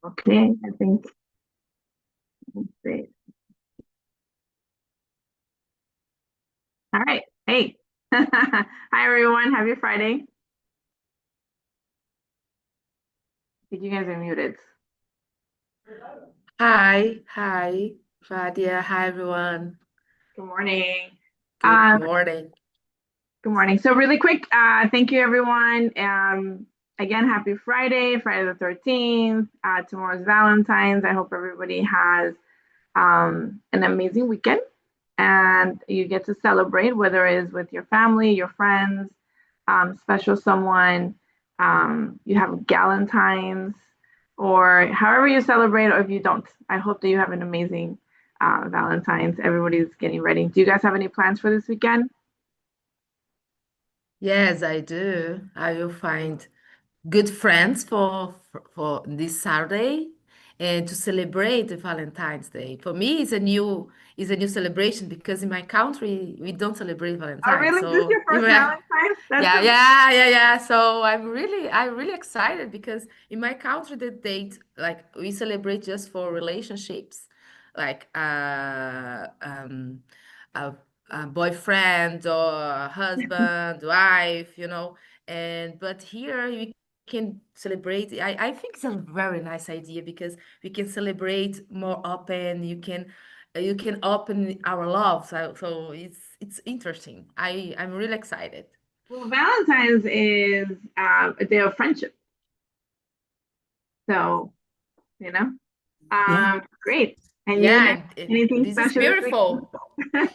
Okay, I think let's see. All right. Hey. Hi everyone. Happy Friday. I think you guys are muted. Hi, Fadia. Hi, everyone. Good morning. Good Um, morning. Good morning. So really quick, thank you everyone. Again, happy Friday, Friday the 13th. Tomorrow's Valentine's. I hope everybody has an amazing weekend and you get to celebrate, whether it is with your family, your friends, special someone, you have Galentine's, or however you celebrate, or if you don't. I hope that you have an amazing Valentine's. Everybody's getting ready. Do you guys have any plans for this weekend? Yes, I do. I will find good friends for this Saturday and to celebrate the Valentine's Day. For me, it's a new celebration because in my country we don't celebrate Oh, Valentine's. really? This is So your first Valentine's? That's yeah, amazing. yeah, yeah, yeah. So I'm really excited because in my country the date like we celebrate just for relationships, like a, a boyfriend or a husband, wife, and but here we can celebrate. I think it's a very nice idea because we can celebrate more open. You can open our love. So it's interesting. I'm really excited. Well, Valentine's is a day of friendship. So, you know, Yeah. great. And you, Yeah, Nick, anything this is special this beautiful. week?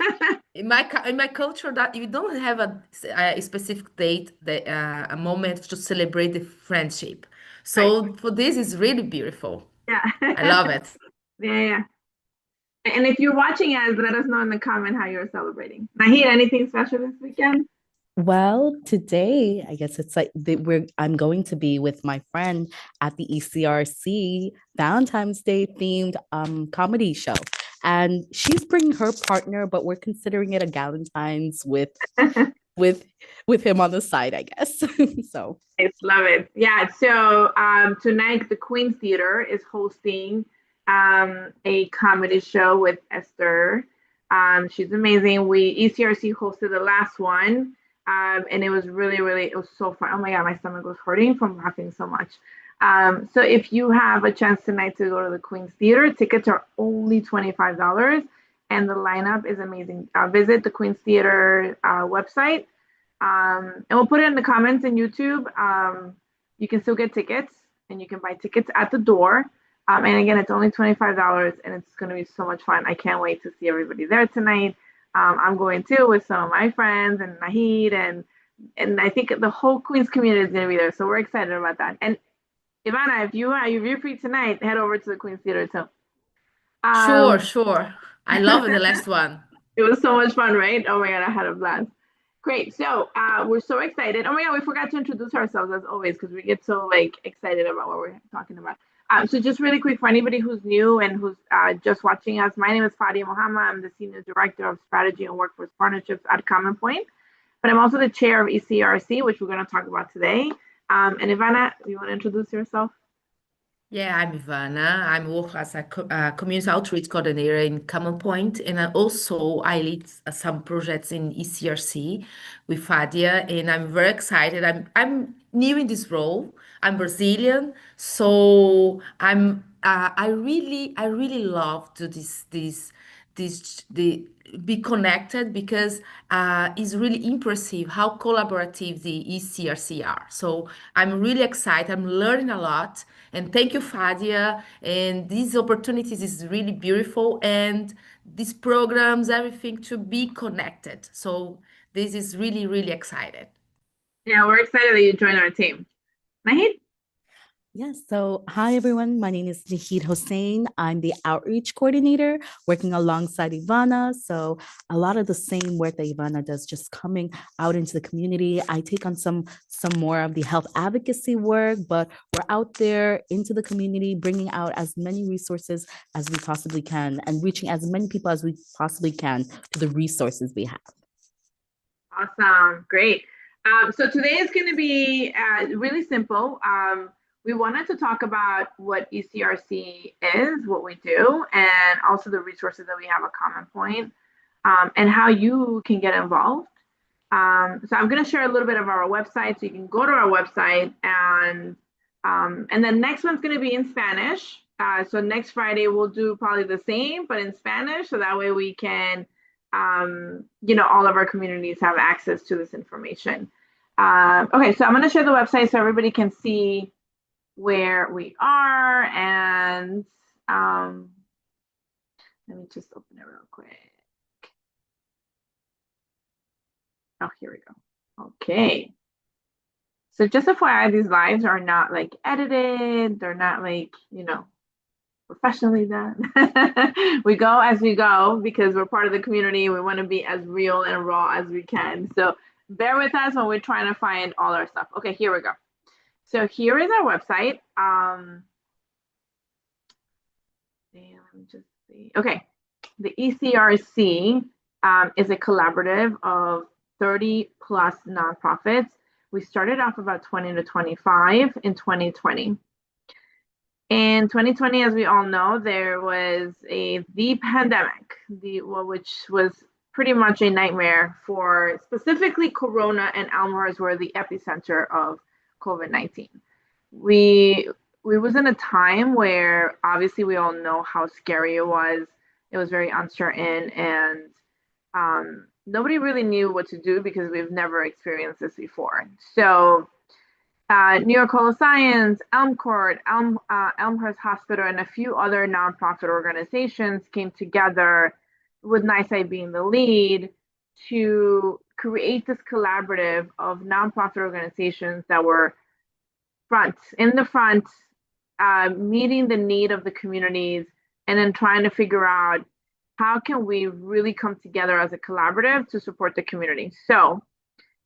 In my culture, that you don't have a specific date, a moment to celebrate the friendship. Right. So for this is really beautiful. Yeah. I love it. Yeah, yeah. And if you're watching us, let us know in the comment how you're celebrating. Nahid, anything special this weekend? Well, today, I guess it's like I'm going to be with my friend at the ECRC Valentine's Day themed comedy show. And she's bringing her partner, but we're considering it a Galentine's with with him on the side, I guess. So I love it. Yeah. So tonight, the Queen's Theater is hosting a comedy show with Esther. She's amazing. We ECRC hosted the last one, and it was really it was so fun. Oh my god, my stomach was hurting from laughing so much. So if you have a chance tonight to go to the Queen's Theater, tickets are only $25, and the lineup is amazing. Visit the Queen's Theater website, and we'll put it in the comments in YouTube. You can still get tickets and you can buy tickets at the door. And again, it's only $25 and it's going to be so much fun. I can't wait to see everybody there tonight. I'm going too with some of my friends and Nahid, and I think the whole Queens community is going to be there. So we're excited about that. And Ivana, if you're free tonight, head over to the Queens Theater too. Sure, Um, sure. I love the last one. It was so much fun, right? Oh my God, I had a blast. Great. So we're so excited. Oh my God, we forgot to introduce ourselves as always because we get so like excited about what we're talking about. So just really quick for anybody who's new and who's just watching us, my name is Fadia Mohama. I'm the Senior Director of Strategy and Workforce Partnerships at Common Point, but I'm also the Chair of ECRC, which we're going to talk about today. And Ivana, you want to introduce yourself? Yeah, I'm Ivana. I'm work as a community outreach coordinator in Common Point, and I lead some projects in ECRC with Fadia, and I'm very excited. I'm new in this role. I'm Brazilian, so I really love to this the be connected because it's really impressive how collaborative the ECRC are. So I'm really excited. I'm learning a lot. And thank you, Fadia. And these opportunities is really beautiful. And these programs, everything to be connected. So this is really excited. Yeah, we're excited that you joined our team. Nahid? yes, so hi everyone. My name is Nahid Hossein. I'm the outreach coordinator working alongside Ivana. So a lot of the same work that Ivana does, just coming out into the community. I take on some more of the health advocacy work, but we're out there into the community, bringing out as many resources as we possibly can and reaching as many people as we possibly can to the resources we have. Awesome. Great. So today is going to be really simple. we wanted to talk about what ECRC is, what we do, and also the resources that we have at Common Point, and how you can get involved. So I'm going to share a little bit of our website, so you can go to our website, and then next one's going to be in Spanish. So next Friday we'll do probably the same, but in Spanish, so that way we can, all of our communities have access to this information. Okay, so I'm going to share the website so everybody can see where we are, and let me just open it real quick. Oh, here we go. Okay. So just FYI, these lives are not like edited. They're not like, professionally done. We go as we go because we're part of the community. We want to be as real and raw as we can. So bear with us when we're trying to find all our stuff. Okay, here we go. So here is our website. Let me just see. Okay, the ECRC is a collaborative of 30 plus nonprofits. We started off about 20 to 25 in 2020. In 2020, as we all know, there was the pandemic, which was pretty much a nightmare for specifically Corona, and Elmhurst were the epicenter of COVID-19. We was in a time where obviously we all know how scary it was. It was very uncertain, and nobody really knew what to do because we've never experienced this before. So New York Hall of Science, Elm Court, Elmhurst Hospital, and a few other nonprofit organizations came together, with NICEI being the lead, to create this collaborative of nonprofit organizations that were in the front, meeting the need of the communities, and then trying to figure out how can we really come together as a collaborative to support the community. So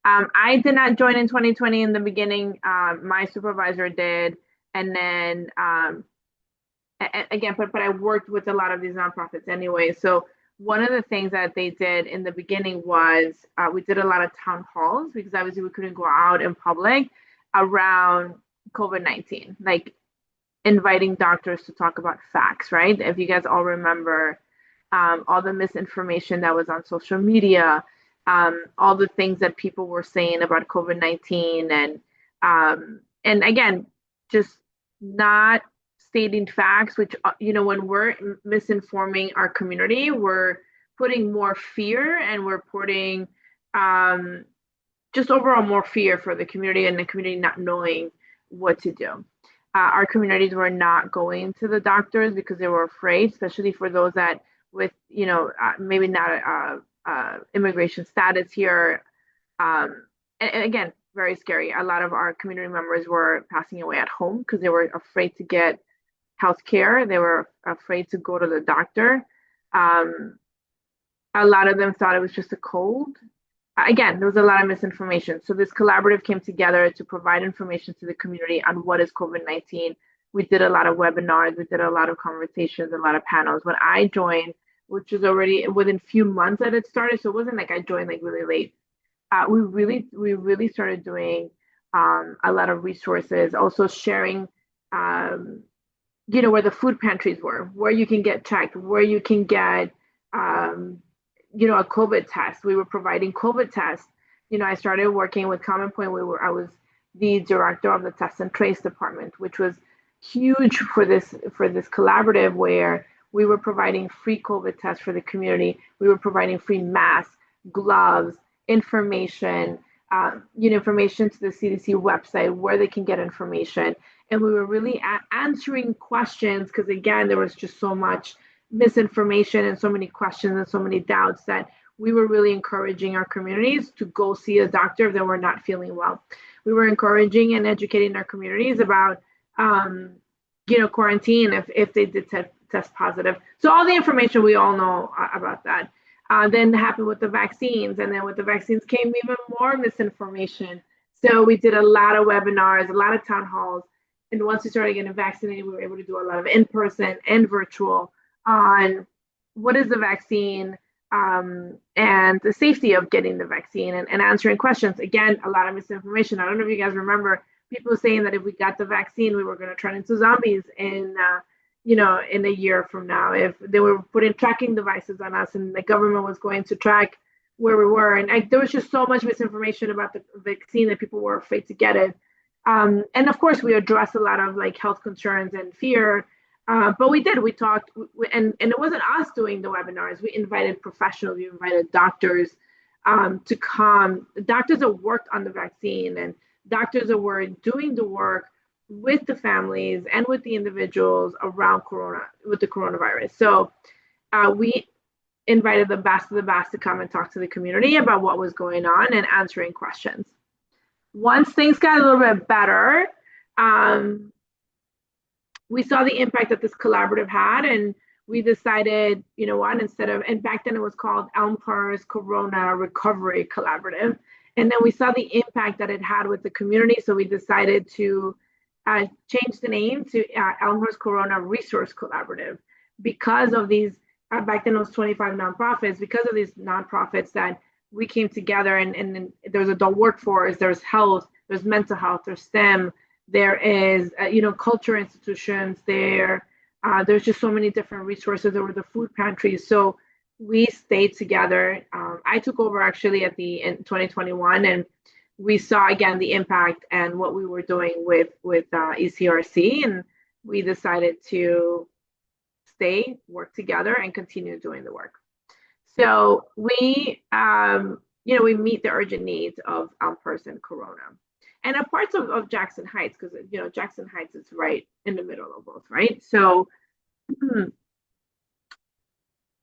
I did not join in 2020 in the beginning. My supervisor did. And then again, but I worked with a lot of these nonprofits anyway. So one of the things that they did in the beginning was we did a lot of town halls, because obviously we couldn't go out in public around COVID-19, like inviting doctors to talk about facts, right? If you guys all remember all the misinformation that was on social media, all the things that people were saying about COVID-19, and again, just not stating facts, which, when we're misinforming our community, we're putting more fear, and we're putting just overall more fear for the community, and the community not knowing what to do. Our communities were not going to the doctors because they were afraid, especially for those that with, maybe not immigration status here. And again, very scary. A lot of our community members were passing away at home because they were afraid to get health care. They were afraid to go to the doctor. A lot of them thought it was just a cold. Again, there was a lot of misinformation. So this collaborative came together to provide information to the community on what is COVID-19. We did a lot of webinars. We did a lot of conversations, a lot of panels. When I joined, which was already within a few months that it started, so it wasn't like I joined like really late. We really started doing a lot of resources, also sharing, where the food pantries were, where you can get checked, where you can get, a COVID test. We were providing COVID tests. I started working with Common Point. I was the director of the test and trace department, which was huge for this collaborative, where we were providing free COVID tests for the community. We were providing free masks, gloves, information, information to the CDC website where they can get information. And we were really answering questions, because again, there was just so much misinformation and so many questions and so many doubts, that we were really encouraging our communities to go see a doctor if they were not feeling well. We were encouraging and educating our communities about, quarantine if they did test positive. So all the information we all know about that. Then happened with the vaccines, and then with the vaccines came even more misinformation. So we did a lot of webinars, a lot of town halls, and once we started getting vaccinated, we were able to do a lot of in-person and virtual on what is the vaccine, and the safety of getting the vaccine, and answering questions. Again, a lot of misinformation. I don't know if you guys remember, people saying that if we got the vaccine, we were going to turn into zombies in, you know, in a year from now. If they were putting tracking devices on us and the government was going to track where we were. And there was just so much misinformation about the vaccine that people were afraid to get it. And of course, we addressed a lot of like health concerns and fear. But we talked, and it wasn't us doing the webinars. We invited professionals, we invited doctors to come, doctors that worked on the vaccine and doctors that were doing the work with the families and with the individuals around with the coronavirus. So we invited the best of the best to come and talk to the community about what was going on and answering questions. Once things got a little bit better, we saw the impact that this collaborative had, and we decided, you know what, and back then it was called Elmhurst Corona Recovery Collaborative. And then we saw the impact that it had with the community. So we decided to change the name to Elmhurst Corona Resource Collaborative because of these, back then it was 25 nonprofits, because of these nonprofits that we came together, and there's adult workforce, there's health, there's mental health, there's STEM, there is, you know, culture institutions, there's just so many different resources. There were the food pantries. So we stayed together. I took over actually in 2021, and we saw again the impact and what we were doing with ECRC, and we decided to stay, work together, and continue doing the work. So we, you know, we meet the urgent needs of Elmhurst and Corona, and a parts of Jackson Heights, because you know Jackson Heights is right in the middle of both, right? So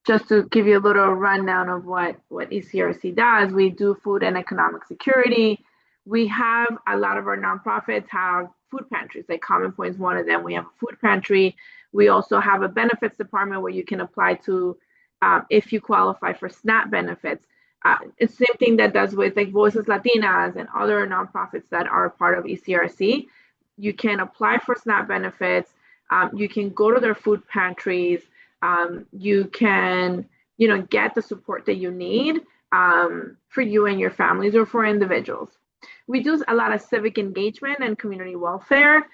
just to give you a little rundown of what ECRC does, we do food and economic security. We have a lot of our nonprofits have food pantries, like Common Point is one of them. We have a food pantry. We also have a benefits department where you can apply to, if you qualify for SNAP benefits. It's the same thing that does with like Voices Latinas and other nonprofits that are part of ECRC. You can apply for SNAP benefits. You can go to their food pantries. You can, you know, get the support that you need for you and your families or for individuals. We do a lot of civic engagement and community welfare.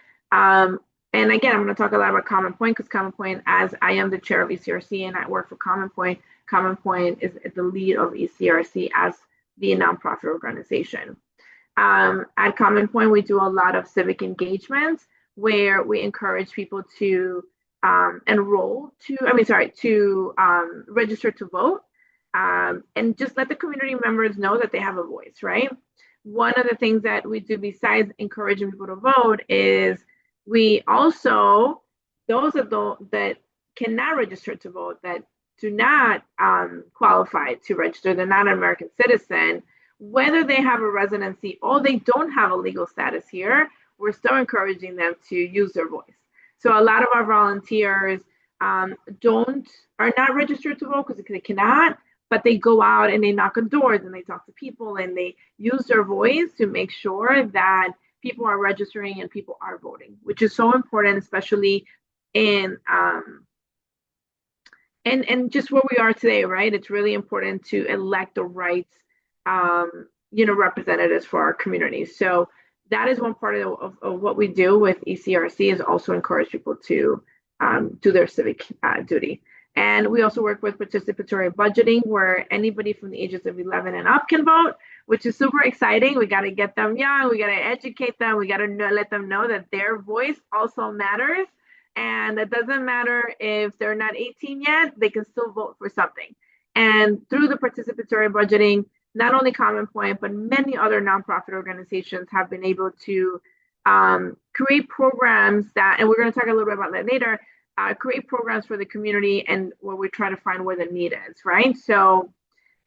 And again, I'm going to talk a lot about Common Point, because Common Point, as I am the chair of ECRC and I work for Common Point is the lead of ECRC as the nonprofit organization. At Common Point, we do a lot of civic engagements where we encourage people to register to vote, and just let the community members know that they have a voice, right? One of the things that we do besides encouraging people to vote is we also, those that cannot register to vote, that do not qualify to register, they're not an American citizen, whether they have a residency or they don't have a legal status here, we're still encouraging them to use their voice. So a lot of our volunteers are not registered to vote because they cannot, but they go out and they knock on doors and they talk to people and they use their voice to make sure that people are registering and people are voting, which is so important, especially in and just where we are today, right? It's really important to elect the right representatives for our communities. So that is one part of what we do with ECRC, is also encourage people to do their civic duty. And we also work with participatory budgeting, where anybody from the ages of 11 and up can vote, which is super exciting. We got to get them young. We got to educate them. We got to let them know that their voice also matters. And it doesn't matter if they're not 18 yet, they can still vote for something. And through the participatory budgeting, not only Common Point, but many other nonprofit organizations have been able to create programs that, and we're going to talk a little bit about that later, create programs for the community, and where we try to find where the need is, right? So,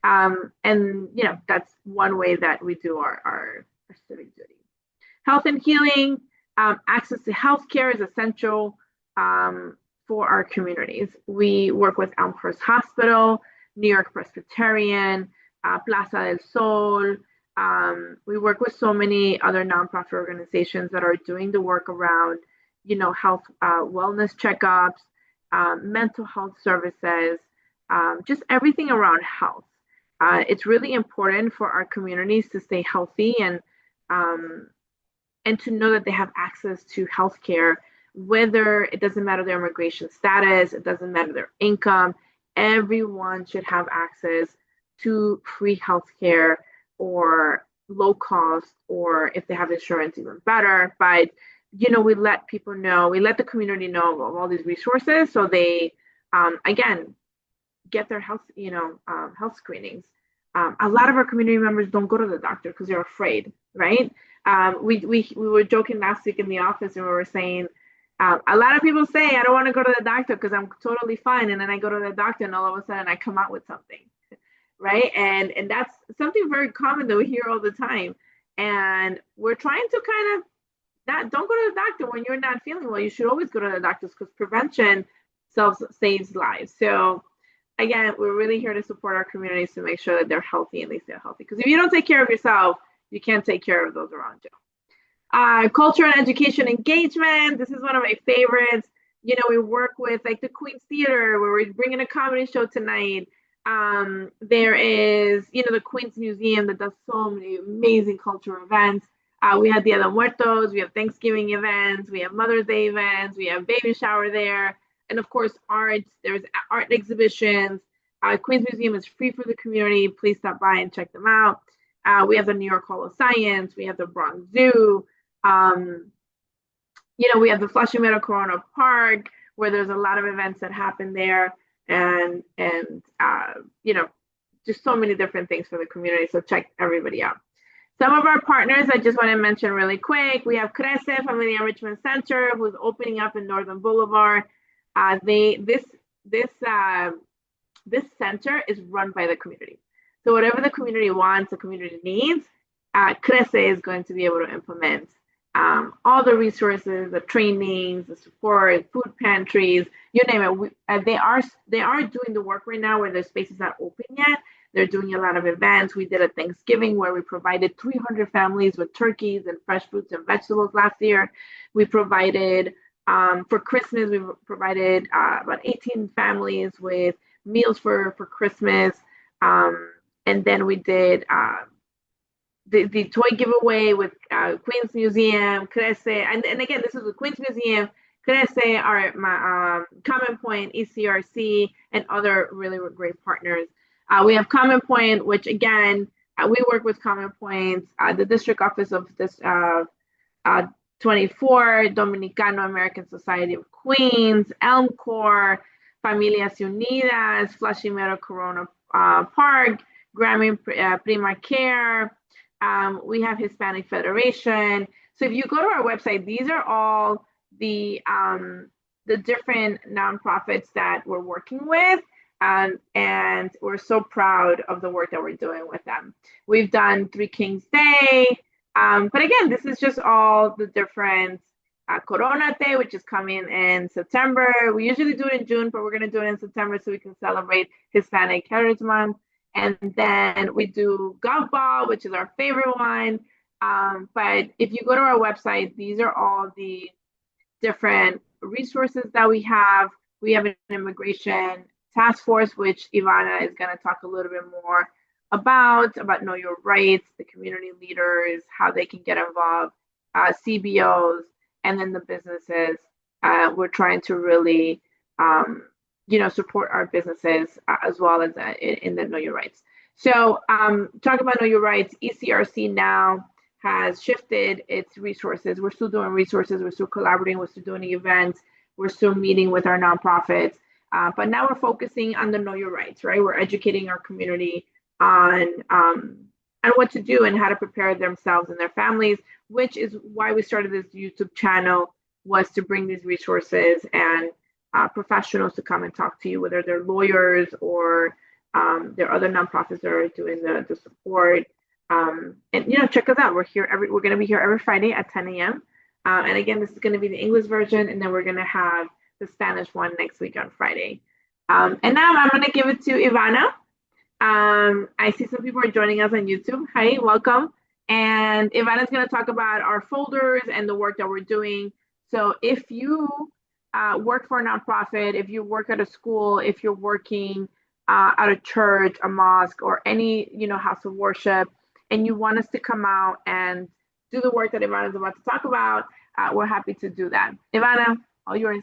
and that's one way that we do our civic duty. Health and healing, access to healthcare is essential for our communities. We work with Elmhurst Hospital, New York Presbyterian, Plaza del Sol. We work with so many other nonprofit organizations that are doing the work around, health, wellness checkups, mental health services, just everything around health. It's really important for our communities to stay healthy, and and to know that they have access to healthcare, whether it doesn't matter their immigration status, it doesn't matter their income, everyone should have access to free healthcare or low cost, or if they have insurance, even better. But we let people know, we let the community know of all these resources, so they, again, get their health screenings. A lot of our community members don't go to the doctor because they're afraid, right? We were joking last week in the office, and we were saying, a lot of people say, I don't want to go to the doctor because I'm totally fine. And then I go to the doctor and all of a sudden I come out with something, right? And that's something very common that we hear all the time. And we're trying to kind of don't go to the doctor when you're not feeling well. You should always go to the doctors because prevention saves lives. So again, we're really here to support our communities to make sure that they're healthy and they stay healthy. Because if you don't take care of yourself, you can't take care of those around you. Culture and education engagement. This is one of my favorites. We work with like the Queen's Theater, where we're bringing a comedy show tonight. There is, the Queen's Museum that does so many amazing cultural events. We have Dia de Muertos, we have Thanksgiving events, we have Mother's Day events, we have baby shower there. And of course, art, there's art exhibitions. Queen's Museum is free for the community. Please stop by and check them out. We have the New York Hall of Science. We have the Bronx Zoo. We have the Flushing Meadow Corona Park, where there's a lot of events that happen there. And just so many different things for the community. So check everybody out. Some of our partners I just want to mention really quick. We have Crece Family Enrichment Center, who's opening up in Northern Boulevard. This center is run by the community. So whatever the community wants, the community needs, Crece is going to be able to implement all the resources, the trainings, the support, food pantries, you name it. They are doing the work right now where their space is not open yet. They're doing a lot of events. We did a Thanksgiving where we provided 300 families with turkeys and fresh fruits and vegetables last year. We provided, for Christmas, we provided about 18 families with meals for Christmas. And then we did the toy giveaway with Queen's Museum, Crece, and again, this is the Queen's Museum, Crece, our Common Point, ECRC, and other really great partners. We have Common Point, which again, we work with Common Point, the district office of this 24, Dominicano American Society of Queens, Elm Corps, Familias Unidas, Flushing Meadow Corona Park, Grammy Prima Care. We have Hispanic Federation. So if you go to our website, these are all the different nonprofits that we're working with. And we're so proud of the work that we're doing with them. We've done Three Kings Day. But again, this is just all the different Coronate, which is coming in September. We usually do it in June, but we're going to do it in September so we can celebrate Hispanic Heritage Month. And then we do Golf Ball, which is our favorite one. But if you go to our website, these are all the different resources that we have. We have an immigration task force, which Ivana is going to talk a little bit more about Know Your Rights, the community leaders, how they can get involved, CBOs, and then the businesses. We're trying to really support our businesses as well as in the Know Your Rights. So talk about Know Your Rights. ECRC now has shifted its resources. We're still doing resources. We're still collaborating. We're still doing events. We're still meeting with our nonprofits. But now we're focusing on the Know Your Rights, right? We're educating our community on what to do and how to prepare themselves and their families, which is why we started this YouTube channel, was to bring these resources and professionals to come and talk to you, whether they're lawyers or there are other nonprofits that are doing the support. And check us out. We're going to be here every Friday at 10 a.m. And again, this is going to be the English version, and then we're going to have the Spanish one next week on Friday. And now I'm going to give it to Ivana. I see some people are joining us on YouTube. Hi, welcome. And Ivana is going to talk about our folders and the work that we're doing. So if you work for a nonprofit, if you work at a school, if you're working at a church, a mosque, or any house of worship, and you want us to come out and do the work that Ivana is about to talk about, we're happy to do that. Ivana, all yours.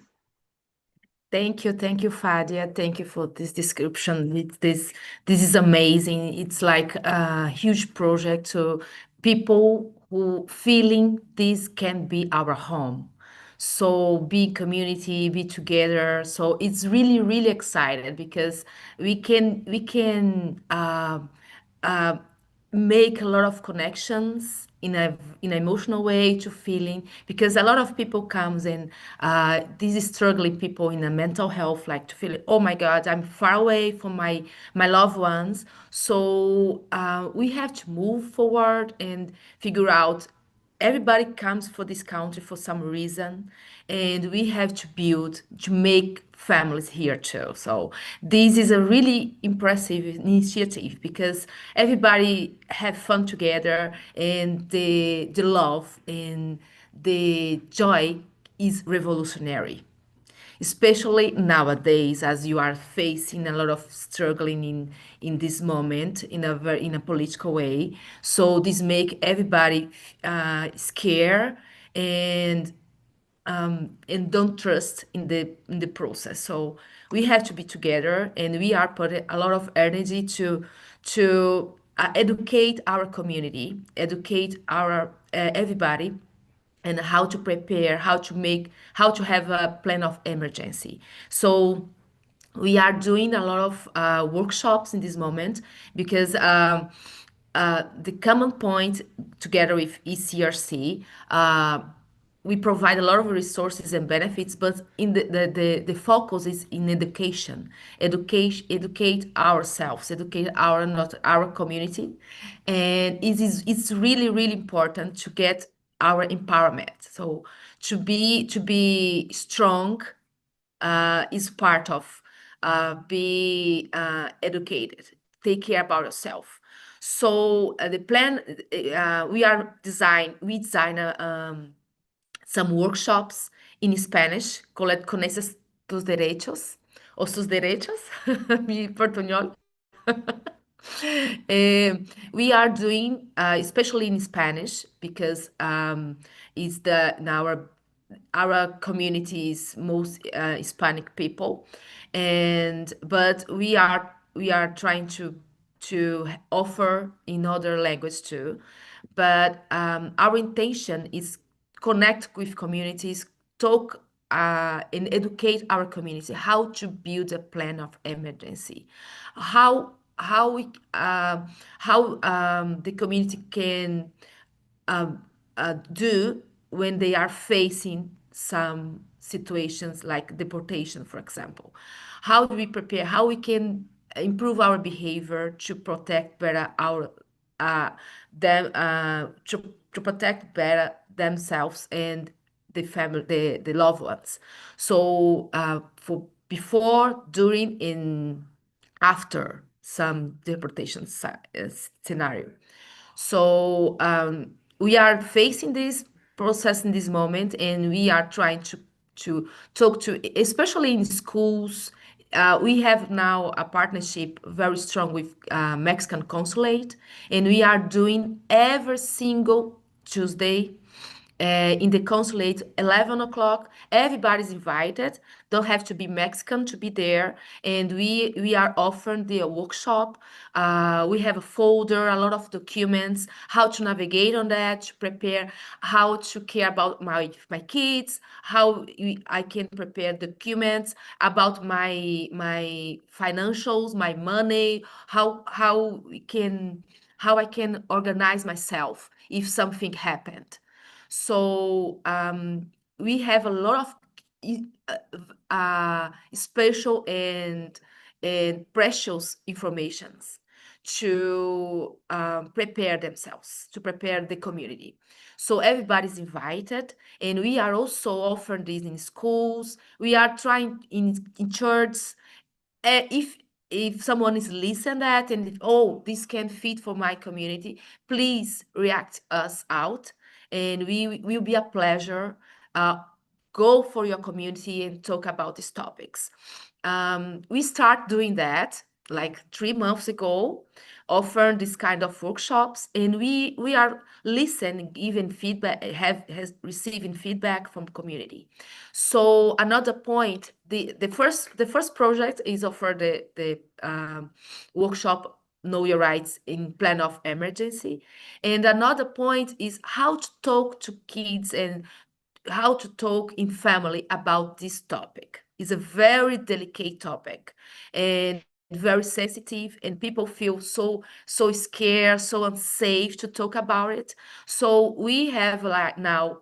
Thank you, Fadia. Thank you for this description. This is amazing. It's like a huge project to people who feeling this can be our home. So be community, be together. So it's really, really excited because we can uh, make a lot of connections in an emotional way to feeling, because a lot of people comes in these struggling people in a mental health, like to feel, oh my God, I'm far away from my loved ones. So we have to move forward and figure out everybody comes for this country for some reason, and we have to build to make families here too. So this is a really impressive initiative because everybody have fun together, and the love and the joy is revolutionary, especially nowadays as you are facing a lot of struggling in this moment in a political way. So this make everybody scared and don't trust in the process. So we have to be together, and we are putting a lot of energy to educate our community, educate our everybody, and how to prepare, how to have a plan of emergency. So we are doing a lot of workshops in this moment because the common point together with ECRC, we provide a lot of resources and benefits, but in the focus is in education, educate ourselves, educate our not our community, and it's really really important to get our empowerment. So to be strong is part of be educated, take care about yourself. So the plan we design some workshops in Spanish called Conoces tus derechos o sus derechos, mi portuñol. We are doing, especially in Spanish, because it's our community's most Hispanic people, and but we are trying to offer in other language too. But our intention is connect with communities, talk and educate our community how to build a plan of emergency, how we how the community can do when they are facing some situations like deportation, for example. How do we prepare? How we can improve our behavior to protect better our them to protect better themselves and the family, the loved ones. So for before, during, and after some deportation scenario. So we are facing this process in this moment, and we are trying to talk to, especially in schools. We have now a partnership very strong with Mexican consulate, and we are doing every single Tuesday in the consulate 11 o'clock. Everybody's invited, don't have to be Mexican to be there, and we are offering the workshop. We have a folder, a lot of documents, how to navigate on that, to prepare, how to care about my kids, I can prepare documents about my financials, my money, how I can organize myself if something happened. So we have a lot of special and precious informations to prepare themselves, to prepare the community. So everybody's invited, and we are also offering this in schools. We are trying in church. If someone is listening that and oh, this can fit for my community, please react us out, and we will be a pleasure. Go for your community and talk about these topics. We start doing that like 3 months ago, offering this kind of workshops, and we are listening, giving feedback, has receiving feedback from community. So another point, the first project is offer the workshop Know Your Rights in Plan of Emergency, and another point is how to talk to kids and how to talk in family about this topic. It's a very delicate topic and very sensitive, and people feel so scared, so unsafe to talk about it. So we have like now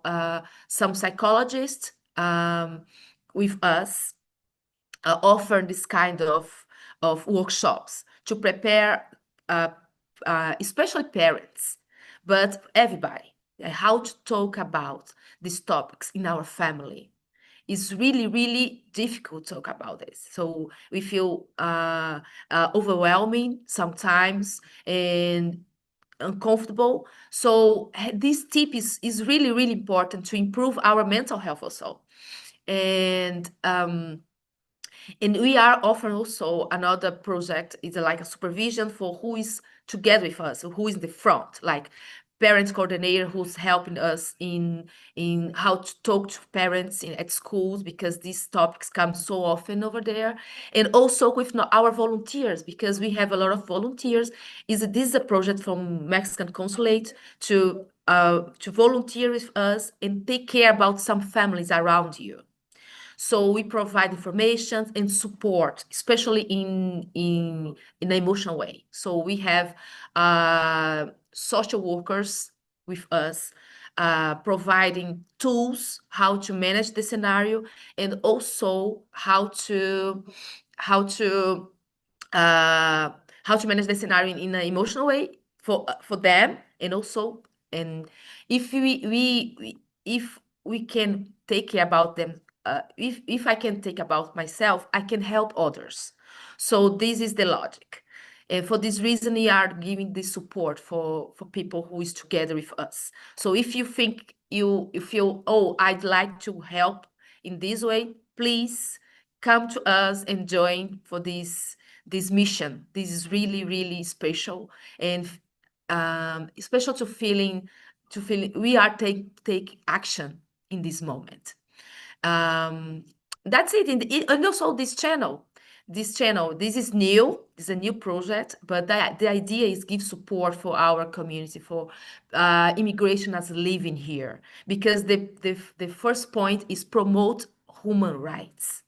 some psychologists with us offer this kind of workshops to prepare especially parents, but everybody, how to talk about these topics in our family. It's really, really difficult to talk about this. So we feel overwhelming sometimes and uncomfortable. So this tip is really, really important to improve our mental health also. And we are offering also another project, is like a supervision for who is together with us, who is in the front, like parents coordinator who's helping us in how to talk to parents at schools, because these topics come so often over there. And also with our volunteers, because we have a lot of volunteers. This is a project from Mexican consulate to volunteer with us and take care about some families around you. So we provide information and support, especially in an emotional way. So we have social workers with us, providing tools how to manage the scenario, and also how to uh, how to manage the scenario in an emotional way for them, and also, and if if we can take care about them, if I can take about myself, I can help others. So this is the logic. And for this reason, we are giving this support for people who is together with us. So if you think you feel, oh, I'd like to help in this way, please come to us and join for this mission. This is really, really special, and special to feeling we are take action in this moment. That's it. And also this channel, this is new. This is a new project, but the idea is give support for our community, for immigration as living here, because the first point is promote human rights.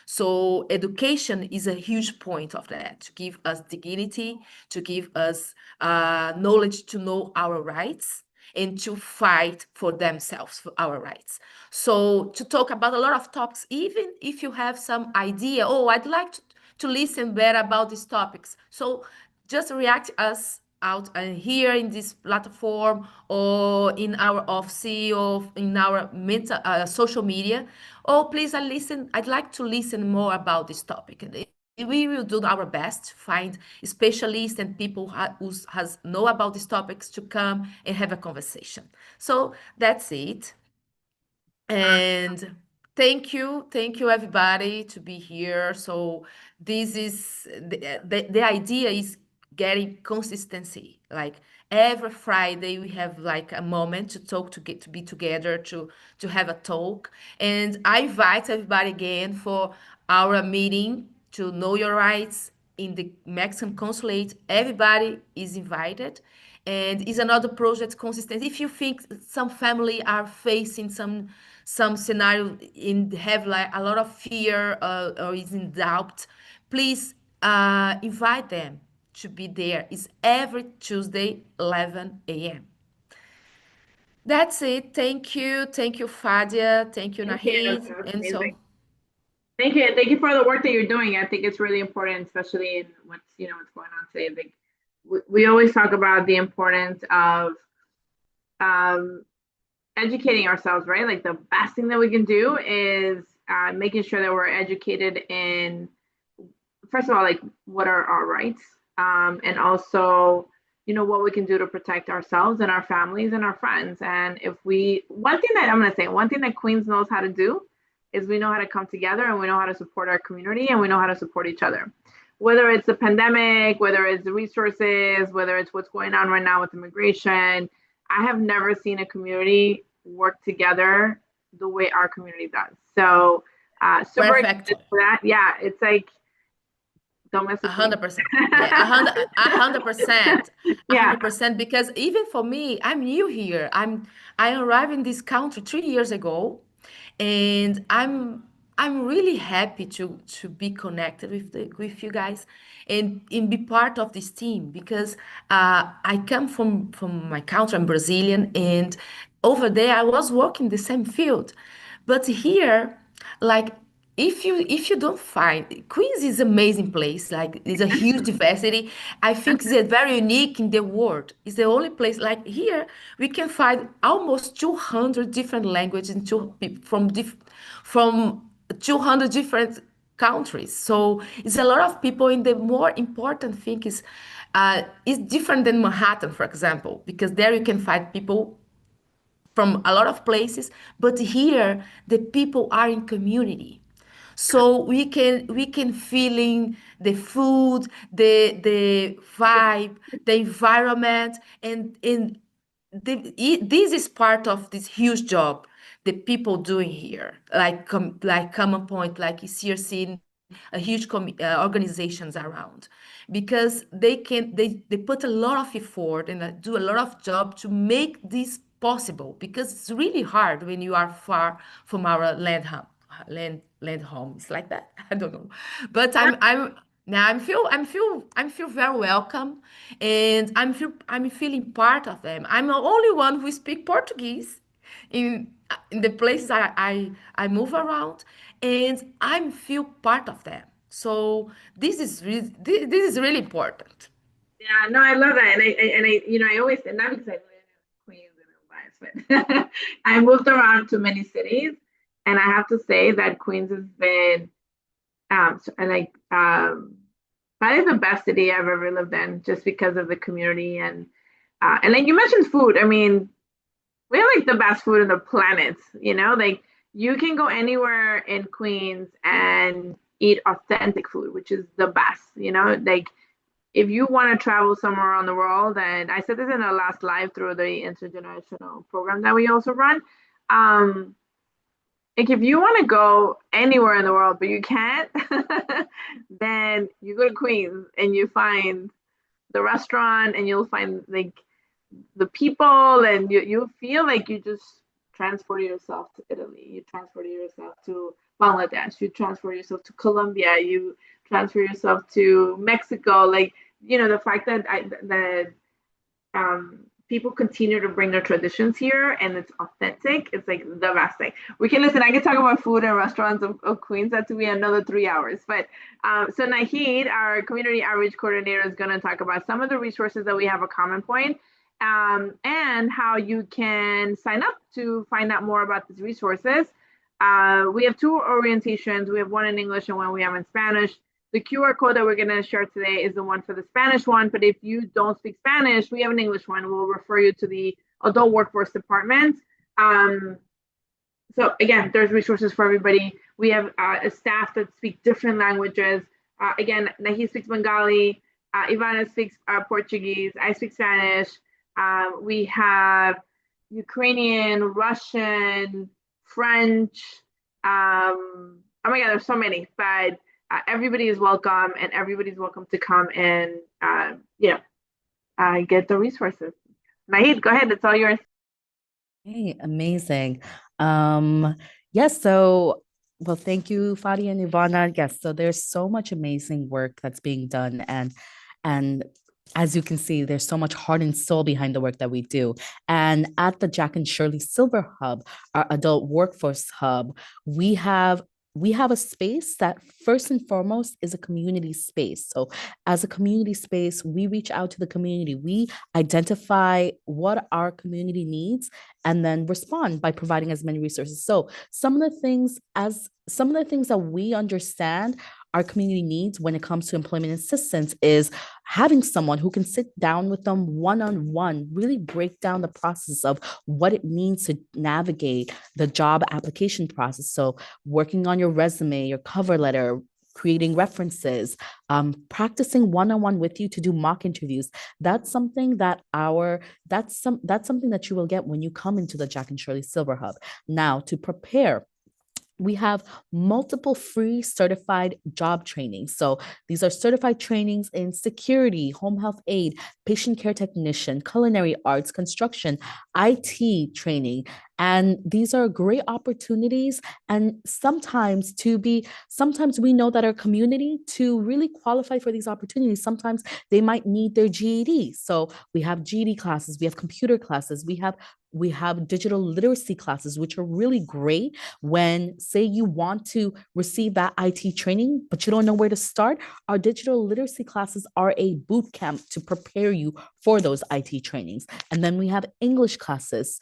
So education is a huge point of that, to give us dignity, to give us knowledge to know our rights, and to fight for themselves, for our rights. So to talk about a lot of topics, even if you have some idea, oh, I'd like to listen better about these topics. So just react us out here in this platform, or in our office, or in our social media. Oh, please, I'd like to listen more about this topic. And we will do our best to find specialists and people who has know about these topics to come and have a conversation. So that's it. And thank you everybody to be here. So this is the idea is getting consistency. Like every Friday we have like a moment to talk, to get to be together, to have a talk. And I invite everybody again for our meeting to Know Your Rights in the Mexican consulate. Everybody is invited. And is another project consistent. If you think some family are facing some scenario and have like a lot of fear, or is in doubt, please invite them to be there. It's every Tuesday, 11 a.m. That's it. Thank you, Fadia. Thank you, Thank you. Nahid. That was And so, amazing. Thank you, and thank you for the work that you're doing. I think it's really important, especially in what's going on today. I think we always talk about the importance of um, educating ourselves, right? Like the best thing that we can do is making sure that we're educated in, first of all, like what are our rights, and also, what we can do to protect ourselves and our families and our friends. And one thing that Queens knows how to do is we know how to come together, and we know how to support our community, and we know how to support each other. whether it's the pandemic, whether it's the resources, whether it's what's going on right now with immigration, I have never seen a community work together the way our community does. So super excited Perfecto. for that. Yeah, it's like don't miss a queen. 100%. Yeah, 100%. Yeah. 100%. Because even for me, I'm new here. I arrived in this country 3 years ago, and I'm really happy to be connected with you guys and be part of this team because I come from my country. I'm Brazilian, and over there I was working the same field, but here, like if you don't find Queens is amazing place, like it's a huge diversity. I think it's very unique in the world. It's the only place like here we can find almost 200 different languages and from 200 different countries. So it's a lot of people. And the more important thing is it's different than Manhattan, for example, because there you can find people from a lot of places, but here the people are in community. So we can feeling the food, the vibe, the environment, and this is part of this huge job the people doing here, like Common Point, like ECRC, a huge organizations around, because they put a lot of effort and do a lot of job to make this possible, because it's really hard when you are far from our land home. It's like that. I don't know, but I'm now I'm feel very welcome, and I'm feeling part of them. I'm the only one who speak Portuguese in the places I move around, and I feel part of them. So this is really important. Yeah, no, I love that, and I always, and not because I live in Queens and I'm biased, but I moved around to many cities, and I have to say that Queens has been, and probably the best city I've ever lived in, just because of the community and like you mentioned food. I mean, we have like the best food on the planet, like you can go anywhere in Queens and eat authentic food, which is the best, like if you want to travel somewhere around the world, and I said this in our last live through the intergenerational program that we also run, um, like if you want to go anywhere in the world, but you can't, then you go to Queens and you find the restaurant and you'll find like the people, and you feel like you just transport yourself to Italy, you transport yourself to Bangladesh, you transport yourself to Colombia, you transfer yourself to Mexico. Like, the fact that people continue to bring their traditions here and it's authentic, it's like the best thing. I can talk about food and restaurants of Queens. That to be another 3 hours. But so Nahid, our community outreach coordinator, is going to talk about some of the resources that we have at Common Point, and how you can sign up to find out more about these resources. We have two orientations. We have one in English and one we have in Spanish. The QR code that we're going to share today is the one for the Spanish one, but if you don't speak Spanish, we have an English one. We'll refer you to the Adult Workforce Department. So again, there's resources for everybody. We have a staff that speak different languages. Again, Nahi speaks Bengali, Ivana speaks Portuguese, I speak Spanish. We have Ukrainian, Russian, French. Oh my God, there's so many, but everybody is welcome, and everybody's welcome to come and get the resources. Nahid, go ahead. It's all yours. Hey, amazing. Yes, so well, thank you, Fadi and Ivana. Yes, so there's so much amazing work that's being done, and as you can see, there's so much heart and soul behind the work that we do. And at the Jack and Shirley Silver Hub, our adult workforce hub, we have a space that first and foremost is a community space. So as a community space, we reach out to the community. We identify what our community needs and then respond by providing as many resources. So some of the things that we understand our community needs when it comes to employment assistance is having someone who can sit down with them one-on-one, really break down the process of what it means to navigate the job application process. So working on your resume, your cover letter, creating references, practicing one-on-one with you to do mock interviews. That's something that that's something that you will get when you come into the Jack and Shirley Silver Hub. Now, to prepare, we have multiple free certified job trainings. So these are certified trainings in security, home health aide, patient care technician, culinary arts, construction, IT training. And these are great opportunities. And sometimes we know that our community, to really qualify for these opportunities, sometimes they might need their GED. So we have GED classes, we have computer classes, we have digital literacy classes, which are really great when, say, you want to receive that IT training, but you don't know where to start. Our digital literacy classes are a boot camp to prepare you for those IT trainings. And then we have English classes.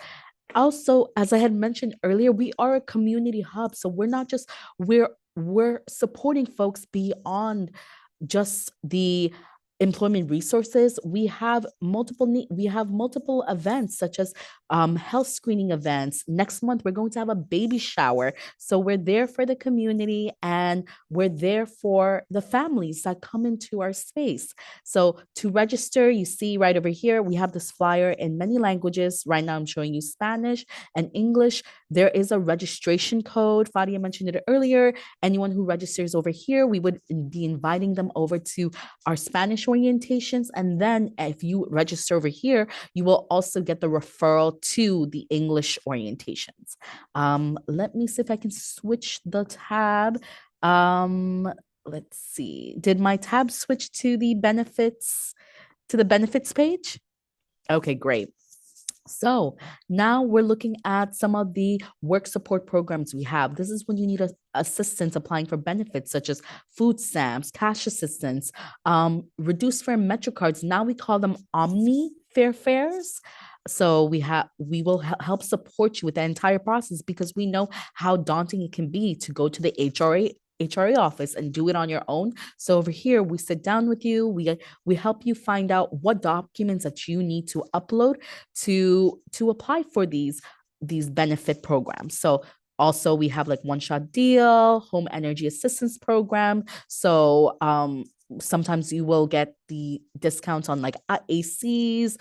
Also, as I had mentioned earlier, we are a community hub. So we're supporting folks beyond just the employment resources. We have multiple events, such as health screening events. Next month we're going to have a baby shower, so we're there for the community and we're there for the families that come into our space. So to register, you see right over here, we have this flyer in many languages. Right now I'm showing you Spanish and English. There is a registration code. Fadia mentioned it earlier. Anyone who registers over here, we would be inviting them over to our Spanish orientations. And then if you register over here, you will also get the referral to the English orientations. Let me see if I can switch the tab. Let's see. Did my tab switch to the benefits page? Okay, great. So now we're looking at some of the work support programs we have. This is when you need assistance applying for benefits such as food stamps, cash assistance, reduced fare Metro cards. Now we call them Omni fares. So we will help support you with the entire process, because we know how daunting it can be to go to the HRA office and do it on your own. So over here, we sit down with you. We help you find out what documents that you need to upload to apply for these benefit programs. So also we have like one-shot deal, home energy assistance program. So sometimes you will get the discounts on like ACs,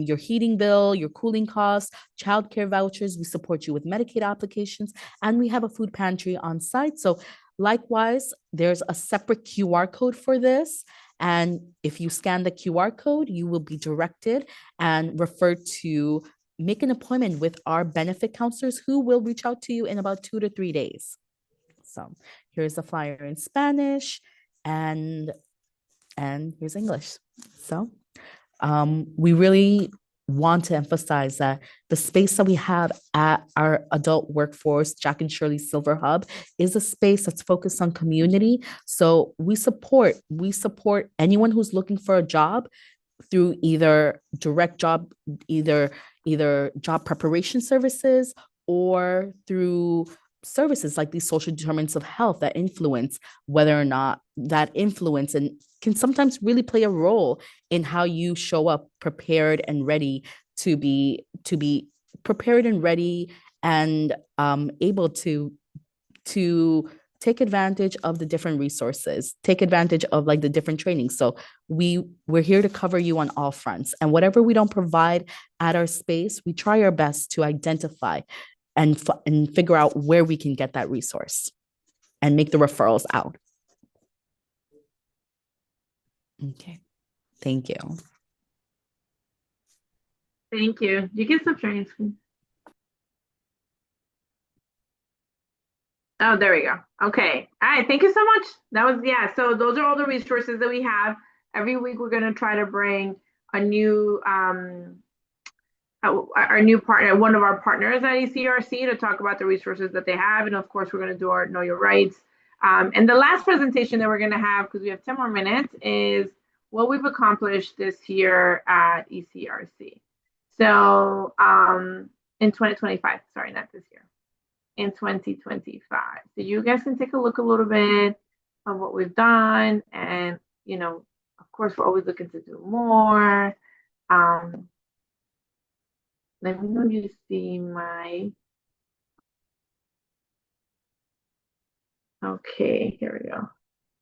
your heating bill, your cooling costs, childcare vouchers. We support you with Medicaid applications, and we have a food pantry on site. So likewise, there's a separate QR code for this. And if you scan the QR code, you will be directed and referred to make an appointment with our benefit counselors, who will reach out to you in about 2 to 3 days. So here's the flyer in Spanish, and here's English. So we really want to emphasize that the space that we have at our adult workforce, Jack and Shirley Silver Hub, is a space that's focused on community. So we support anyone who's looking for a job through either job preparation services, or through services like these social determinants of health that influence and can sometimes really play a role in how you show up prepared and ready to be prepared and ready and able to take advantage of the different resources, take advantage of like the different trainings. So we're here to cover you on all fronts, and whatever we don't provide at our space, we try our best to identify and figure out where we can get that resource and make the referrals out. Okay, thank you. Thank you. You can stop sharing screen. Oh, there we go. Okay. All right. Thank you so much. That was, yeah. So those are all the resources that we have. Every week, we're going to try to bring a new, our new partner, one of our partners at ECRC, to talk about the resources that they have. And of course, we're going to do our Know Your Rights. And the last presentation that we're going to have, because we have 10 more minutes, is what we've accomplished this year at ECRC. So in 2025, sorry, not this year. In 2025. So you guys can take a look a little bit of what we've done. And, you know, of course, we're always looking to do more. Let me know if you see my, okay, here we go.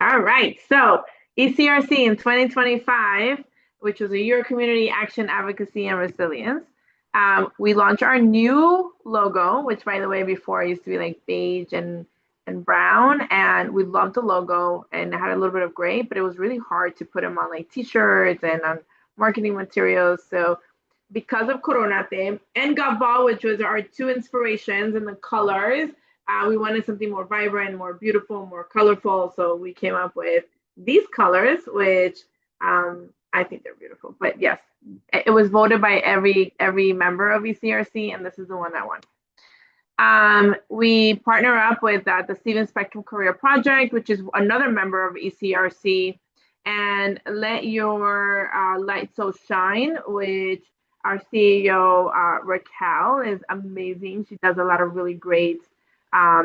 All right. So ECRC in 2025, which was a year of community action, advocacy, and resilience. We launched our new logo, which, by the way, before used to be like beige and brown, and we loved the logo and it had a little bit of gray, but it was really hard to put them on like t-shirts and on marketing materials. So because of Coronate and Gavball, which was our two inspirations and the colors, we wanted something more vibrant, more beautiful, more colorful. So we came up with these colors, which I think they're beautiful. But yes, it was voted by every member of ECRC, and this is the one I won. We partner up with the Steven Spectrum Career Project, which is another member of ECRC, and Let Your Light So Shine, which our CEO, Raquel, is amazing. She does a lot of really great,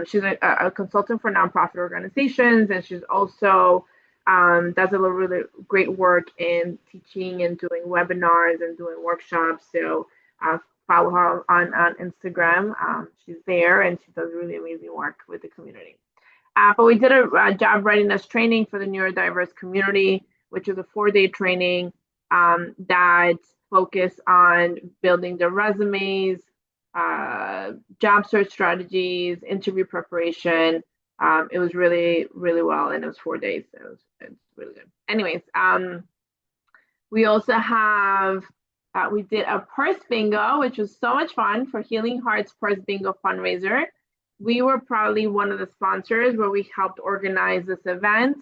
she's a consultant for nonprofit organizations, and she's also does a really great work in teaching and doing webinars and doing workshops. So follow her on Instagram. She's there and she does really amazing work with the community. But we did a job readiness training for the neurodiverse community, which is a 4-day training that focused on building their resumes, job search strategies, interview preparation. It was really, really well, and it was 4 days. So it's really good. Anyways, we also have we did a purse bingo, which was so much fun for Healing Hearts Purse Bingo fundraiser. We were probably one of the sponsors where we helped organize this event.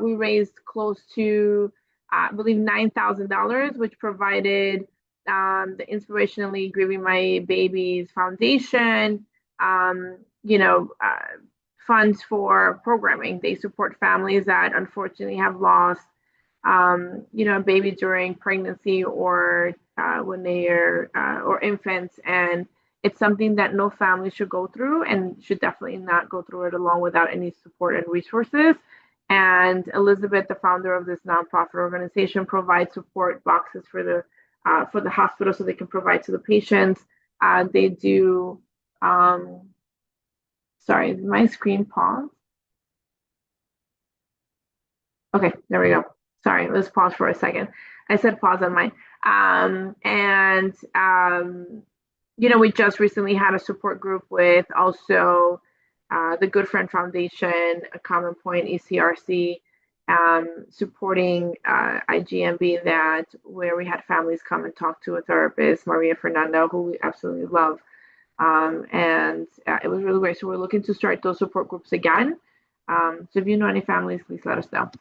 We raised close to, I believe, $9,000, which provided the Inspirationally Grieving My Babies Foundation, funds for programming. They support families that unfortunately have lost a baby during pregnancy or when they are or infants, and it's something that no family should go through and should definitely not go through it alone without any support and resources. And Elizabeth, the founder of this nonprofit organization, provides support boxes for the hospital so they can provide to the patients. They do. Sorry, my screen paused. Okay, there we go. Sorry, let's pause for a second. I said pause on mine. We just recently had a support group with also the Good Friend Foundation, a Common Point, ECRC, supporting IGMB, that where we had families come and talk to a therapist, Maria Fernando, who we absolutely love. It was really great. So we're looking to start those support groups again. So if you know any families, please let us know.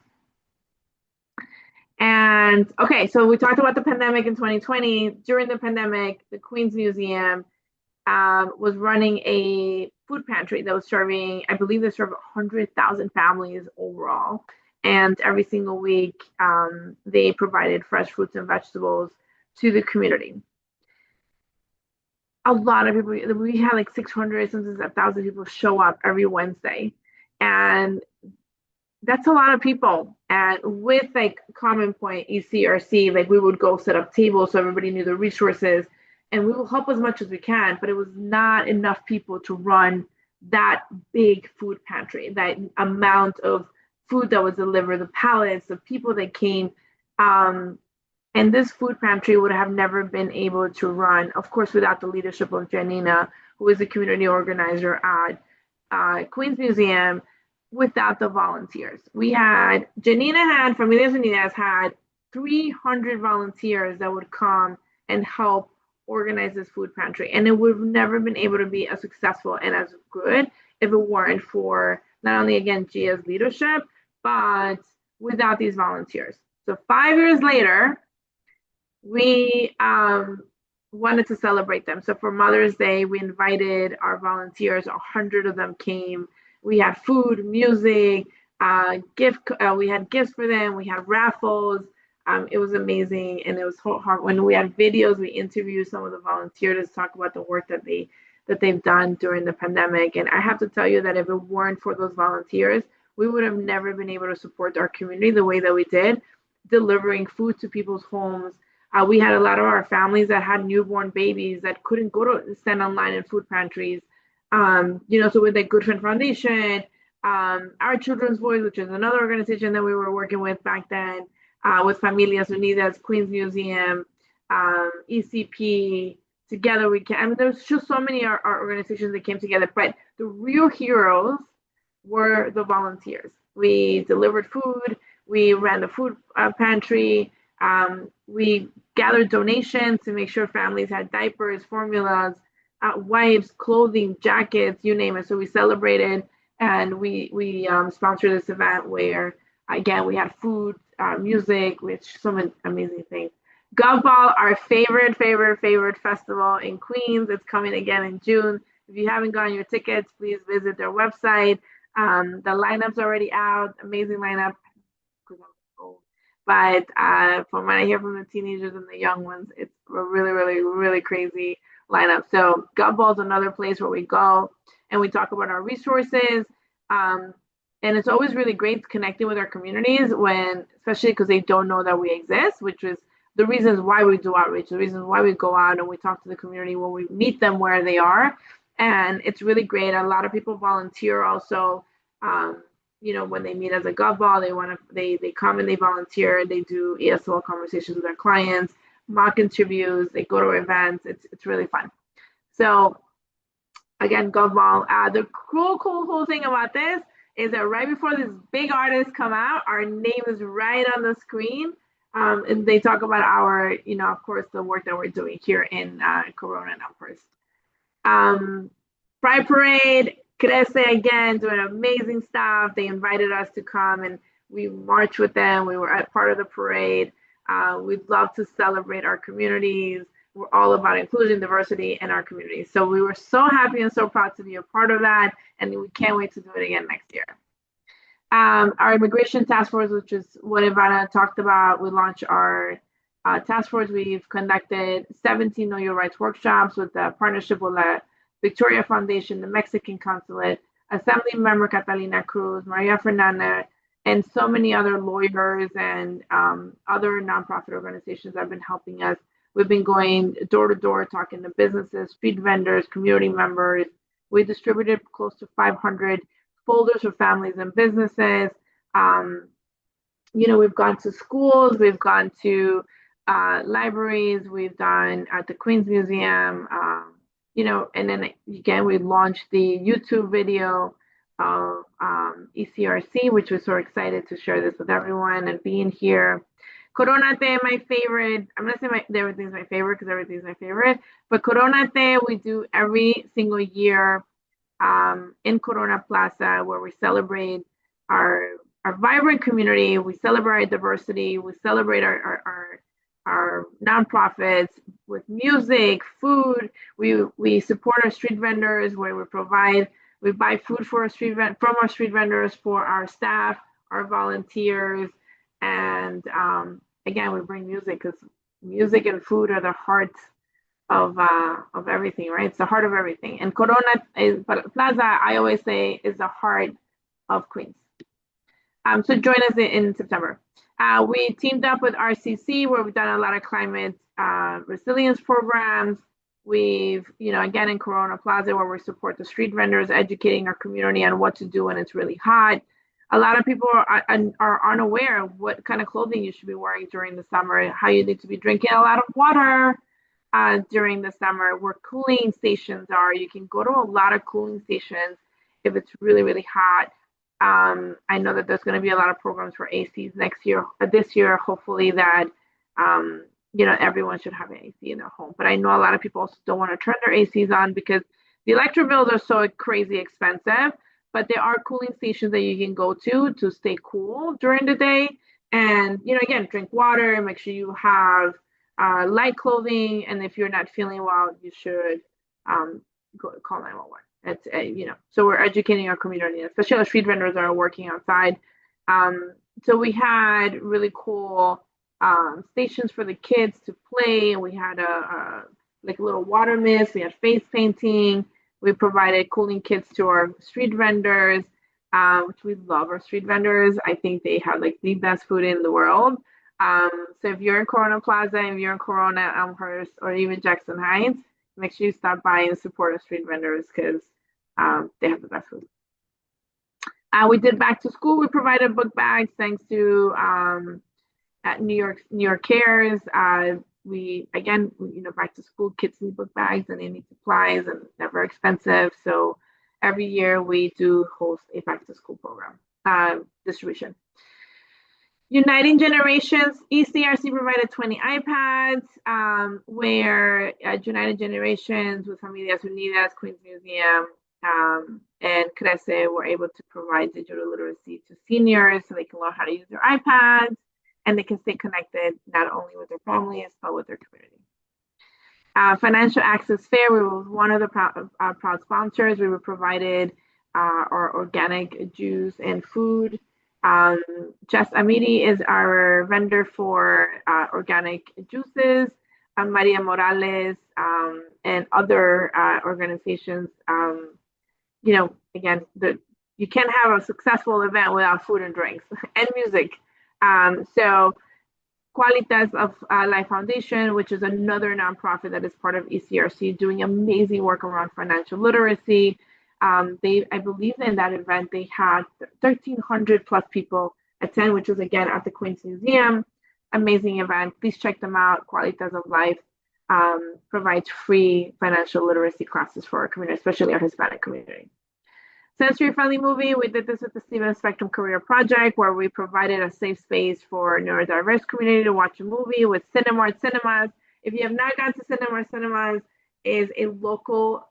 And okay, so we talked about the pandemic in 2020. During the pandemic, the Queens Museum was running a food pantry that was serving, I believe they served 100,000 families overall. And every single week, they provided fresh fruits and vegetables to the community. A lot of people, we had like 600, sometimes 1,000 people show up every Wednesday. And that's a lot of people. And with like Common Point, ECRC, like we would go set up tables so everybody knew the resources, and we will help as much as we can, but it was not enough people to run that big food pantry, that amount of food that was delivered, the pallets, the people that came. And this food pantry would have never been able to run, of course, without the leadership of Janina, who is a community organizer at Queens Museum, without the volunteers. Janina had, Familias Unidas had 300 volunteers that would come and help organize this food pantry. And it would have never been able to be as successful and as good if it weren't for not only, again, Gia's leadership, but without these volunteers. So 5 years later, we wanted to celebrate them. So for Mother's Day, we invited our volunteers. 100 of them came. We had food, music, we had gifts for them. We had raffles. It was amazing, and it was hard. When we had videos, we interviewed some of the volunteers to talk about the work that they've done during the pandemic. And I have to tell you that if it weren't for those volunteers, we would have never been able to support our community the way that we did, delivering food to people's homes. We had a lot of our families that had newborn babies that couldn't go to stand online in food pantries. So with the Good Friend Foundation, Our Children's Voice, which is another organization that we were working with back then, with Familias Unidas, Queens Museum, ECP, Together We Can. I mean, there's just so many our organizations that came together, but the real heroes were the volunteers. We delivered food, we ran the food pantry, we gathered donations to make sure families had diapers, formulas, wipes, clothing, jackets, you name it. So we celebrated, and we sponsored this event where, again, we had food, music, which so many amazing things. Gov Ball, our favorite festival in Queens. It's coming again in June. If you haven't gotten your tickets, please visit their website. The lineup's already out. Amazing lineup. But from what I hear from the teenagers and the young ones, it's a really crazy lineup. So Gov Ball is another place where we go and we talk about our resources. And it's always really great connecting with our communities especially because they don't know that we exist, which is the reasons why we do outreach, the reasons why we go out and we talk to the community when we meet them where they are. And it's really great. A lot of people volunteer also. When they meet as a Gov Ball, they come and they volunteer. They do ESL conversations with their clients, mock interviews. They go to events. It's really fun. So again, Gov Ball. The cool thing about this is that right before these big artists come out, our name is right on the screen. And they talk about our, of course, the work that we're doing here in Corona now first. Pride Parade, Crece again, doing amazing stuff. They invited us to come and we marched with them. We were at part of the parade. We'd love to celebrate our communities. We're all about inclusion, diversity in our communities. So we were so happy and so proud to be a part of that. And we can't wait to do it again next year. Our immigration task force, which is what Ivana talked about, we launched our task force. We've conducted 17 Know Your Rights workshops with the partnership with the Victoria Foundation, the Mexican Consulate, Assembly Member Catalina Cruz, Maria Fernanda, and so many other lawyers and other nonprofit organizations that have been helping us. We've been going door to door, talking to businesses, street vendors, community members. We distributed close to 500 folders for families and businesses. We've gone to schools, we've gone to libraries, we've done at the Queens Museum, and then again, we launched the YouTube video of ECRC, which was so excited to share this with everyone and being here. Coronate, my favorite. I'm not saying everything's my favorite because everything's my favorite, but Coronate we do every single year in Corona Plaza, where we celebrate our vibrant community, we celebrate diversity, we celebrate our nonprofits with music, food. We support our street vendors, where we buy food for from our street vendors for our staff, our volunteers, and again, we bring music because music and food are the heart of everything, right? It's the heart of everything. And Corona Plaza, I always say, is the heart of Queens. So join us in September. We teamed up with RCC, where we've done a lot of climate resilience programs. We've, again, in Corona Plaza, where we support the street vendors, educating our community on what to do when it's really hot. A lot of people are unaware of what kind of clothing you should be wearing during the summer, how you need to be drinking a lot of water during the summer, where cooling stations are. You can go to a lot of cooling stations if it's really hot. I know that there's going to be a lot of programs for ACs this year, hopefully that, everyone should have an AC in their home. But I know a lot of people also don't want to turn their ACs on because the electric bills are so crazy expensive, but there are cooling stations that you can go to stay cool during the day. And, again, drink water, make sure you have light clothing. And if you're not feeling well, you should call 911. It's so we're educating our community, especially our street vendors that are working outside. So we had really cool stations for the kids to play. We had a little water mist. We had face painting. We provided cooling kits to our street vendors, which we love our street vendors. I think they have the best food in the world. So if you're in Corona Plaza, if you're in Corona, Elmhurst, or even Jackson Heights, make sure you stop by and support our street vendors because they have the best food. We did back to school. We provided book bags thanks to at New York Cares. We again, back to school, kids need book bags and they need supplies and they're very expensive. So every year we do host a back to school program distribution. Uniting Generations, ECRC provided 20 iPads, where United Generations with Familias Unidas, Queens Museum, and CRECE were able to provide digital literacy to seniors so they can learn how to use their iPads and they can stay connected not only with their families, but with their community. Financial Access Fair, we were one of the proud sponsors. We were provided our organic juice and food. Jess Amiri is our vendor for organic juices. Maria Morales and other organizations. Again, you can't have a successful event without food and drinks and music. So Qualitas of Life Foundation, which is another nonprofit that is part of ECRC, doing amazing work around financial literacy. I believe in that event, they had 1,300 plus people attend, which was again at the Queens Museum. Amazing event. Please check them out. Qualitas of Life provides free financial literacy classes for our community, especially our Hispanic community. Sensory Friendly Movie, we did this with the Stevens Spectrum Career Project, where we provided a safe space for neurodiverse community to watch a movie with Cinemark Cinemas. If you have not gone to Cinemark Cinemas, is a local,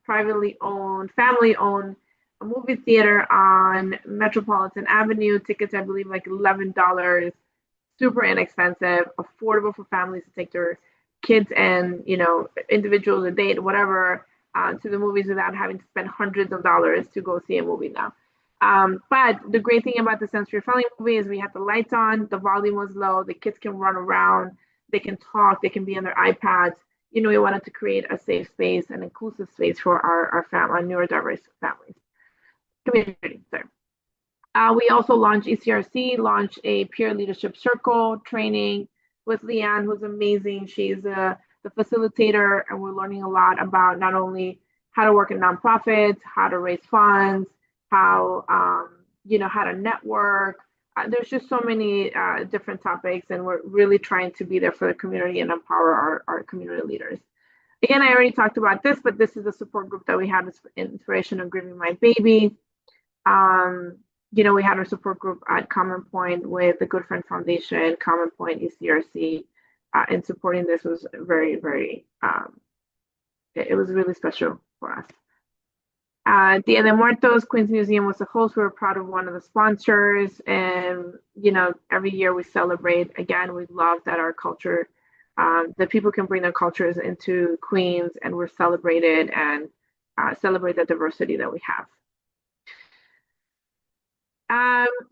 privately owned, family-owned movie theater on Metropolitan Avenue. Tickets, I believe, like $11. Super inexpensive, affordable for families to take their kids and individuals, a date, whatever, to the movies without having to spend hundreds of dollars to go see a movie now. But the great thing about the Sensory Friendly Movie is we had the lights on, the volume was low, the kids can run around, they can talk, they can be on their iPads. We wanted to create a safe space, an inclusive space for our neurodiverse families. Community, sorry. We also ECRC launched a peer leadership circle training with Leanne, who's amazing. She's the facilitator, and we're learning a lot about not only how to work in nonprofits, how to raise funds, how to network. There's just so many different topics, and we're really trying to be there for the community and empower our community leaders. Again, I already talked about this, but this is a support group that we had, Inspiration of Grieving My Baby. We had our support group at Common Point with the Good Friend Foundation, Common Point, ECRC, and supporting this was very, very, it was really special for us. Dia de Muertos, Queens Museum was the host. We were proud of one of the sponsors, and every year we celebrate. Again, we love that our culture, that people can bring their cultures into Queens, and we're celebrated and celebrate the diversity that we have.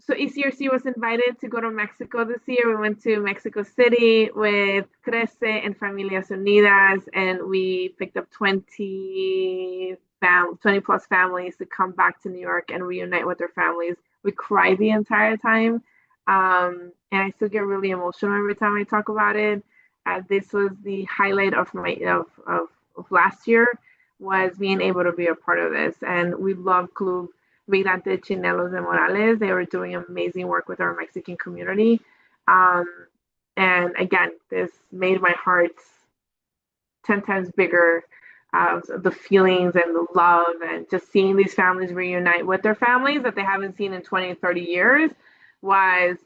So ECRC was invited to go to Mexico this year. We went to Mexico City with CRECE and Familias Unidas, and we picked up 20 plus families to come back to New York and reunite with their families. We cried the entire time, and I still get really emotional every time I talk about it. This was the highlight of last year, was being able to be a part of this, and we love Club Migrante Chinelos de Morales. They were doing amazing work with our Mexican community. And again, this made my heart 10 times bigger. The feelings and the love and just seeing these families reunite with their families that they haven't seen in 20, 30 years was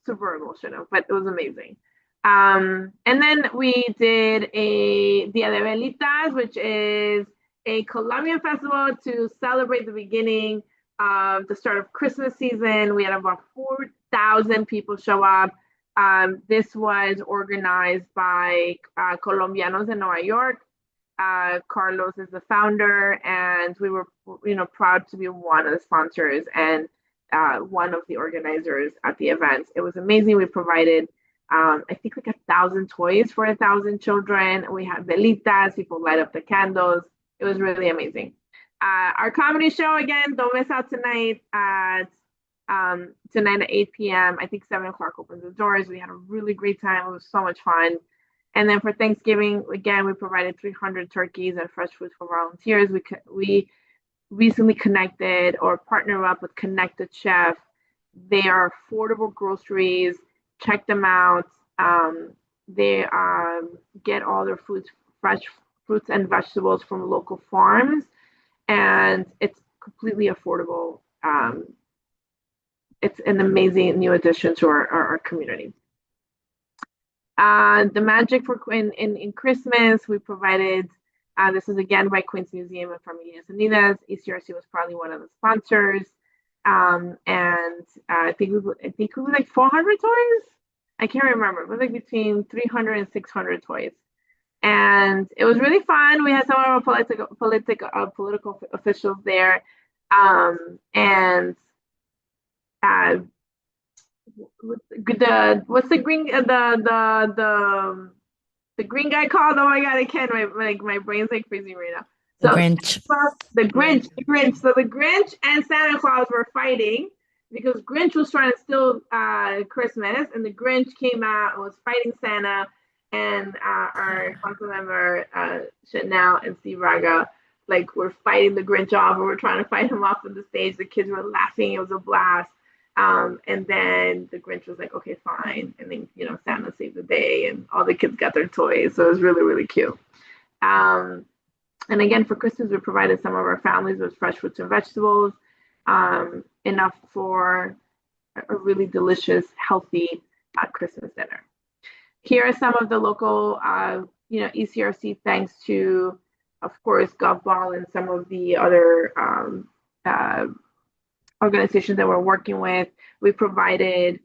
super emotional, but it was amazing. And then we did a Dia de Velitas, which is a Colombian festival to celebrate the beginning of the start of Christmas season. We had about 4,000 people show up. This was organized by Colombianos in New York. Carlos is the founder, and we were, proud to be one of the sponsors and one of the organizers at the event. It was amazing. We provided, I think, like 1,000 toys for 1,000 children. We had velitas, people light up the candles. It was really amazing. Our comedy show, again, don't miss out tonight at 8 p.m. I think 7 o'clock opens the doors. We had a really great time. It was so much fun. And then for Thanksgiving, again, we provided 300 turkeys and fresh food for volunteers. We recently connected or partner up with Connected Chef. They are affordable groceries. Check them out. They get all their foods, fresh fruits and vegetables from local farms, and it's completely affordable. It's an amazing new addition to our community. The magic for in Christmas, we provided, this is again by Queens Museum and Familias Unidas. ECRC was probably one of the sponsors. And I think it was like 400 toys. I can't remember. It was like between 300 and 600 toys. And it was really fun. We had some of our political officials there. And what's the green the green guy called? Oh my god, I can't. My brain's like freezing right now. The Grinch. The Grinch. So the Grinch and Santa Claus were fighting because Grinch was trying to steal Christmas, and the Grinch came out and was fighting Santa. And our council member Chanel and Steve Raga were fighting the Grinch off, and we're trying to fight him off on the stage. The kids were laughing. It was a blast. And then the Grinch was like, okay, fine. And then, Santa saved the day and all the kids got their toys. So it was really, really cute. And again, for Christmas, we provided some of our families with fresh fruits and vegetables, enough for a really delicious, healthy Christmas dinner. Here are some of the local, ECRC, thanks to, of course, Golfball and some of the other organizations that we're working with. We supported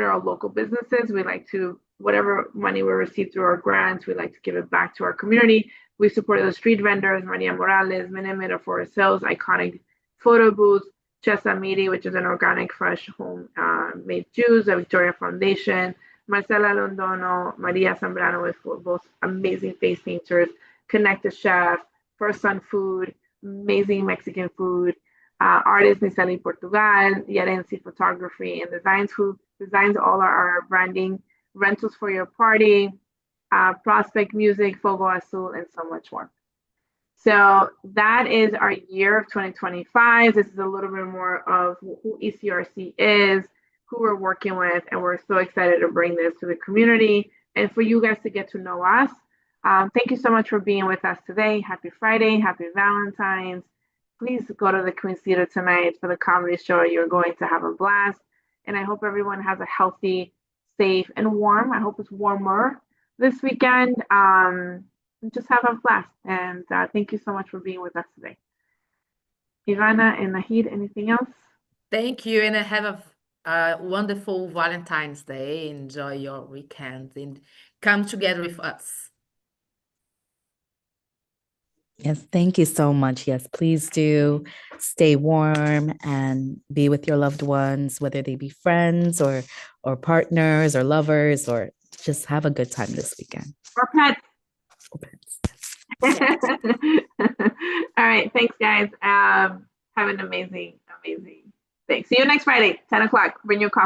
our local businesses. We like to, whatever money we receive through our grants, we like to give it back to our community. We supported the street vendors, Maria Morales, Minimita Forest Hills, iconic photo booth, Chesamiti, which is an organic, fresh home made juice, the Victoria Foundation, Marcela Londono, Maria Zambrano, with both amazing face painters, Connect the Chef, First Sun Food, amazing Mexican food, artist Niseli Portugal, Yarensi Photography and Designs, who designs all our branding, rentals for your party, Prospect Music, Fogo Azul, and so much more. So that is our year of 2025. This is a little bit more of who ECRC is, who we're working with, and we're so excited to bring this to the community and for you guys to get to know us. Thank you so much for being with us today. Happy Friday, happy Valentine's. Please go to the Queen's Theater tonight for the comedy show. You're going to have a blast. And I hope everyone has a healthy, safe, and warm. I hope it's warmer this weekend. Just have a blast. And thank you so much for being with us today. Ivana and Nahid, anything else? Thank you. And have a wonderful Valentine's Day. Enjoy your weekend and come together with us. Yes, thank you so much. Yes, please do stay warm and be with your loved ones, whether they be friends or partners or lovers, or just have a good time this weekend. Or pets. Or pets. All right. Thanks, guys. Have an amazing, amazing day. See you next Friday, 10 o'clock. Bring your coffee.